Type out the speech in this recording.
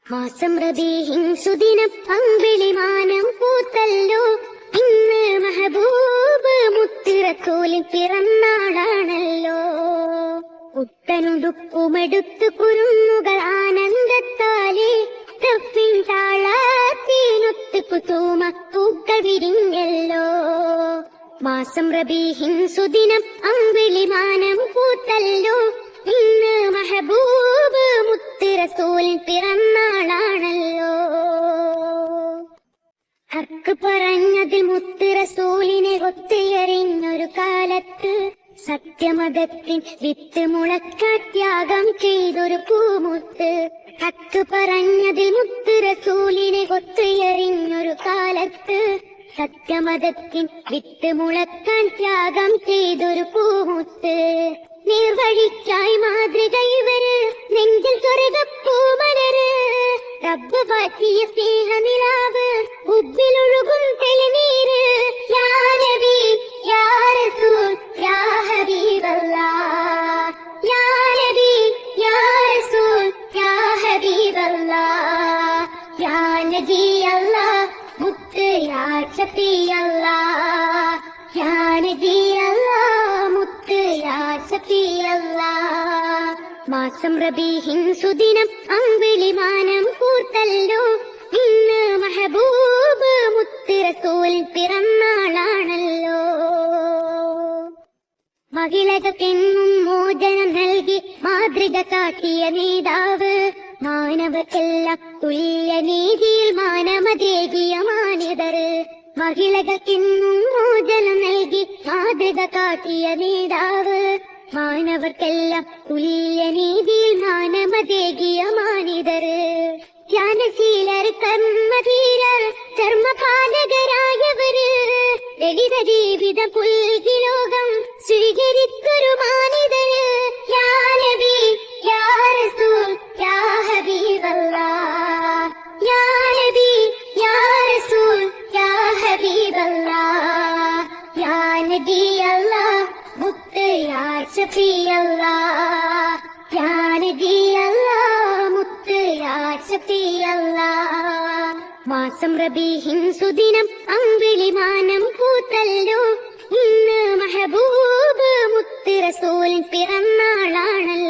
മാസം റബീഹിൻ സുദിനം അമ്പിളിമാനം പൂത്തല്ലോ. ഇന്ന് മെഹബൂബ് മുത്ത് റസൂലിൻ പിറന്നാളാണല്ലോ. പുത്തനുടുക്കുമെടുത്തു കുരുന്നുകൾ ആനന്ദത്താലേ തപ്പിൻ താളാത്തീനൊത്ത് കുസുമ പൂക്കൾ വിരിഞ്ഞല്ലോ. മാസം റബീഹിൻ സുദിനം അമ്പിളിമാനം പൂത്തല്ലോ. ഇന്ന് മെഹബൂബ് മുത്ത് റസൂലിൻ പിറന്നാളാണല്ലോ. ഹക്ക് പറഞ്ഞതിൽ മുത്ത് റസൂലിനെ ഒത്തുയറിഞ്ഞൊരു കാലത്ത് സത്യമതത്തിൻ വിത്ത് മുളക്കാൻ ത്യാഗം ചെയ്തൊരു പൂമുത്ത്. ഹക്ക് പറഞ്ഞതിൽ മുത്ത് റസൂലിനെ ഒത്തുയറിഞ്ഞൊരു കാലത്ത് സത്യമതത്തിൻ വിത്ത് മുളക്കാൻ ത്യാഗം ചെയ്തൊരു പൂമുത്ത്. നീർവഴിക്കായി മാതൃക ഇവര്, നെഞ്ചിൽ സ്വർഗപ്പൂമലര്. റബ്ബ് പാറ്റിയ സ്നേഹനിലാവ്, ഉപ്പിലൊഴുകും തെളിനീര്. യാ നബി യാ റസൂൽ യാ ഹബീബല്ലാഹ്. യാ നബി യാ റസൂൽ യാ ഹബീബല്ലാഹ്. യാ നബി അല്ലാഹ് മുത്ത് യാ ഷഫീ അല്ലാഹ്. യാ നബി അല്ലാഹ് മുത്ത് യാ ഷഫീ അല്ലാഹ്. മാസം റബീഹിൻ സുദിനം അമ്പിളിമാനം പൂത്തല്ലോ. ഇന്ന് മെഹബൂബ് മുത്ത് റസൂലിൻ പിറന്നാളാണല്ലോ. മഹിളകൾക്കെന്നും മോചനം നൽകി മാതൃക കാട്ടിയ നേതാവ്, മാനവർക്കെല്ലാം തുല്യ നീതിയിൽ മാനമതേകിയ മാന്യതര്. മഹിളകൾക്കെന്നും മോചനം നൽകി മാതൃക കാട്ടിയ നേതാവ്, മാനവർക്കെല്ലാം തുല്യ നീതിയിൽ മാനമതേകിയ മാന്യതര്. ധ്യാനശീലർ കർമ്മധീരർ കർമ്മപാലകരായവര്, ലളിത ജീവിതം പുൽകി ലോകം സ്വീകരിച്ചൊരു മാന്യതര്. യാ നബി യാ റസൂൽ യാ ഹബീബല്ലാഹ്. യാ നബി യാ റസൂൽ യാ ഹബീബല്ലാഹ്. യാ നബി അല്ലാഹ് മുത്ത് യാ ഷഫീ അല്ലാഹ്. യാ നബി അല്ലാഹ് മുത്ത് യാ ഷഫീ അല്ലാഹ്. മാസം റബീഹിൻ സുദിനം അമ്പിളിമാനം പൂത്തല്ലോ. ഇന്ന് മെഹബൂബ് മുത്ത് റസൂലിൻ പിറന്നാളാണല്ലോ.